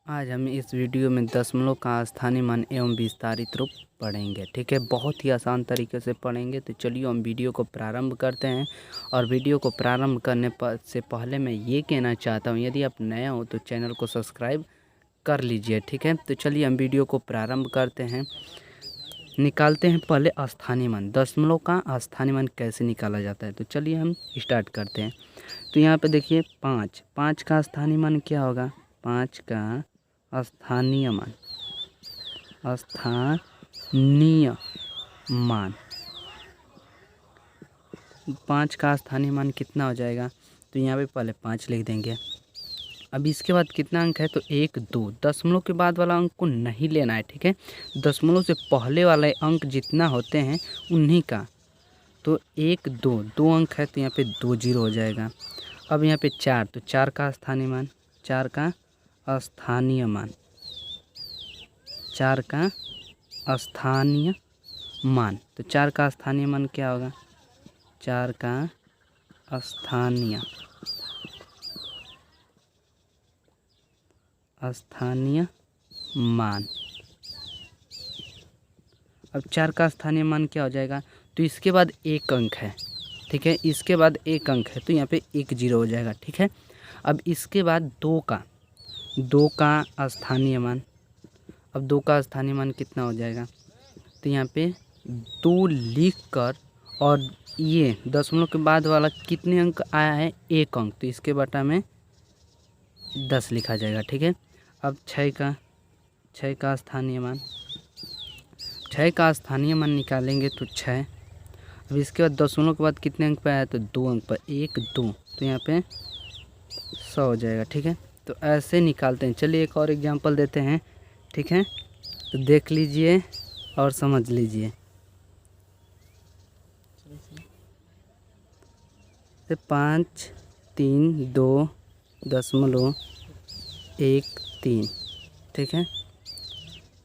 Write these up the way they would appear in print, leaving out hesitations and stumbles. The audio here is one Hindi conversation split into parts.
आज हम इस वीडियो में दशमलव का स्थानीय मान एवं विस्तारित रूप पढ़ेंगे। ठीक है, बहुत ही आसान तरीके से पढ़ेंगे। तो चलिए हम वीडियो को प्रारंभ करते हैं। और वीडियो को प्रारंभ करने से पहले मैं ये कहना चाहता हूँ, यदि आप नया हो तो चैनल को सब्सक्राइब कर लीजिए। ठीक है, तो चलिए हम वीडियो को प्रारंभ करते हैं। निकालते हैं पहले स्थानीय मान। दशमलव का स्थानीय मान कैसे निकाला जाता है, तो चलिए हम स्टार्ट करते हैं। तो यहाँ पे देखिए पाँच का स्थानीय मान क्या होगा। 5 का स्थानीय मान 5 का स्थानीय मान कितना हो जाएगा। तो यहाँ पे पहले 5 लिख देंगे। अब इसके बाद कितना अंक है, तो 1 2। दशमलव के बाद वाला अंक को नहीं लेना है। ठीक है, दशमलव से पहले वाले अंक जितना होते हैं उन्हीं का। तो 1 2 2 अंक है, तो यहाँ पे 2 0 हो जाएगा। अब यहाँ पे 4, तो 4 का स्थानीय मान 4 का स्थानीय मान 4 का स्थानीय मान। तो 4 का स्थानीय मान क्या होगा। 4 का स्थानीय मान। अब 4 का स्थानीय मान क्या हो जाएगा, तो इसके बाद एक अंक है। ठीक है, इसके बाद एक अंक है, तो यहाँ पे 1 0 हो जाएगा। ठीक है, अब इसके बाद 2 का स्थानीय मान। अब 2 का स्थानीय मान कितना हो जाएगा, तो यहाँ पे 2 लिख कर, और ये दशमलव के बाद वाला कितने अंक आया है, 1 अंक, तो इसके बटा में 10 लिखा जाएगा। ठीक है, अब 6 का स्थानीय मान 6 का स्थानीय मान निकालेंगे तो 6। अब इसके बाद दशमलव के बाद कितने अंक पे आया, तो 2 अंक पर 1 2, तो यहाँ पे 100 हो जाएगा। ठीक है, तो ऐसे निकालते हैं। चलिए एक और एग्जांपल देते हैं। ठीक है, तो देख लीजिए और समझ लीजिए। 5 3 2 दशमलव 1 3। ठीक है,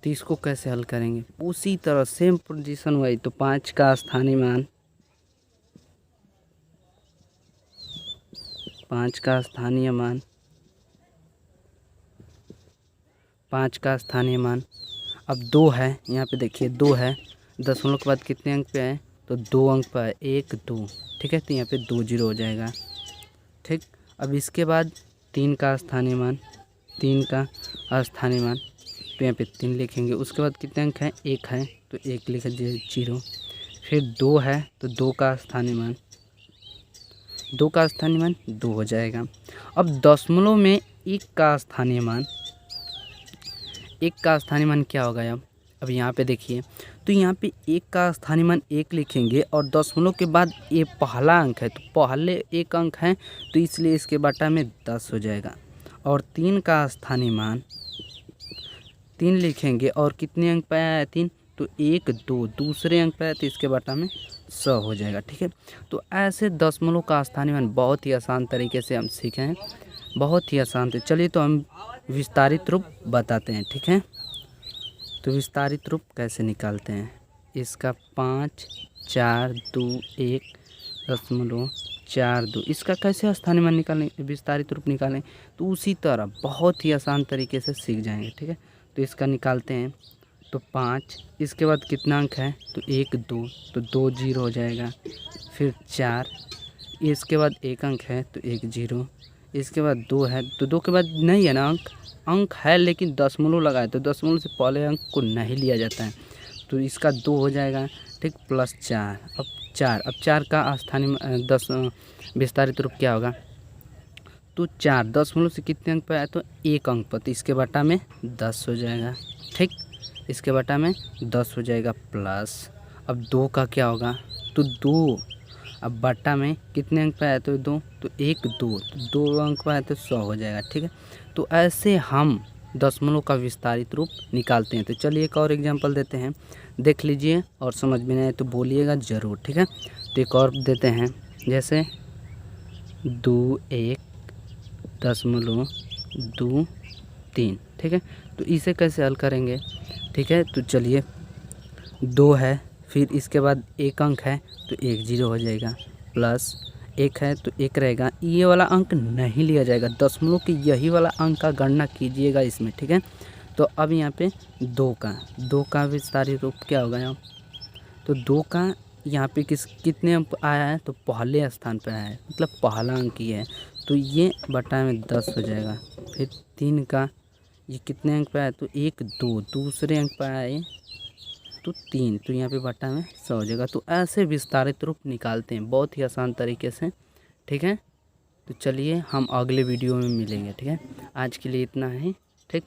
तो इसको कैसे हल करेंगे, उसी तरह सेम पोजीशन वही। तो 5 का स्थानीय मान 5 का स्थानीय मान 5 का स्थानीय मान। अब 2 है, यहाँ पे देखिए 2 है, दशमलव के बाद कितने अंक पे आए, तो 2 अंक पे आए, 1 2। ठीक है, तो यहाँ पे 2 0 हो जाएगा। ठीक, अब इसके बाद 3 का स्थानीय मान 3 का स्थानीय मान, तो यहाँ पे 3 लिखेंगे। उसके बाद कितने अंक हैं, 1 है, तो 1 लिख दीजिए 0। फिर 2 है, तो 2 का स्थानीय मान 2 हो जाएगा। अब दशमलव में 1 का स्थानीय मान क्या होगा। अब यहाँ पे देखिए, तो यहाँ पे 1 का स्थानीय मान 1 लिखेंगे, और दशमलव के बाद ये पहला अंक है, तो पहले 1 अंक है, तो इसलिए इसके बटा में 10 हो जाएगा। और 3 का स्थानीय मान 3 लिखेंगे, और कितने अंक पे आया है 3, तो 1 2, दूसरे अंक पे आया, तो इसके बटा में 100 हो जाएगा। ठीक है, तो ऐसे दशमलव का स्थानीय मान बहुत ही आसान तरीके से हम सीखे हैं, बहुत ही आसान। तो चलिए तो हम विस्तारित रूप बताते हैं। ठीक है, तो विस्तारित रूप कैसे निकालते हैं, इसका 5 4 2 1 दशमलव 4 2, इसका कैसे स्थानीय मान निकालें, विस्तारित रूप निकालें, तो उसी तरह बहुत ही आसान तरीके से सीख जाएंगे। ठीक है, तो इसका निकालते हैं। तो 5, इसके बाद कितना अंक है, तो 1 2, तो 2 0 हो जाएगा। फिर 4, इसके बाद 1 अंक है, तो 1 0। इसके बाद 2 है, तो 2 के बाद नहीं है ना अंक है, लेकिन दशमलव लगाए, तो दशमलव से पहले अंक को नहीं लिया जाता है, तो इसका 2 हो जाएगा। ठीक, प्लस 4। अब 4 का स्थानीय विस्तारित रूप क्या होगा, तो 4 दशमलव से कितने अंक पर आया, तो 1 अंक पर, तो इसके बटा में 10 हो जाएगा। ठीक, इसके बटा में 10 हो जाएगा, प्लस। अब 2 का क्या होगा, तो 2, अब बटा में कितने अंक पे आया, तो 2, तो 1 2, तो 2 अंक पे आया, तो 100 हो जाएगा। ठीक है, तो ऐसे हम दशमलव का विस्तारित रूप निकालते हैं। तो चलिए एक और एग्जांपल देते हैं, देख लीजिए, और समझ में नहीं आए तो बोलिएगा ज़रूर। ठीक है, तो एक और देते हैं, जैसे 2 1 दशमलव 2 3। ठीक है, तो इसे कैसे हल करेंगे। ठीक है, तो चलिए 2 है, फिर इसके बाद 1 अंक है, तो 1 0 हो जाएगा, प्लस एक है तो एक रहेगा, ये वाला अंक नहीं लिया जाएगा, दशमलव के यही वाला अंक का गणना कीजिएगा इसमें, ठीक है। तो अब यहाँ पे दो का विस्तारित रूप क्या होगा यहाँ, तो 2 का यहाँ पे कितने अंक आया है, तो पहले स्थान पे आया है, मतलब पहला अंक ही है, तो ये बटा में 10 हो जाएगा। फिर 3 का ये कितने अंक पे आया, तो 1 2 दूसरे अंक पे आया है तो 3, तो यहाँ पे बटा में 100 हो जाएगा। तो ऐसे विस्तारित रूप निकालते हैं बहुत ही आसान तरीके से, ठीक है। तो चलिए हम अगले वीडियो में मिलेंगे, ठीक है। आज के लिए इतना ही, ठीक।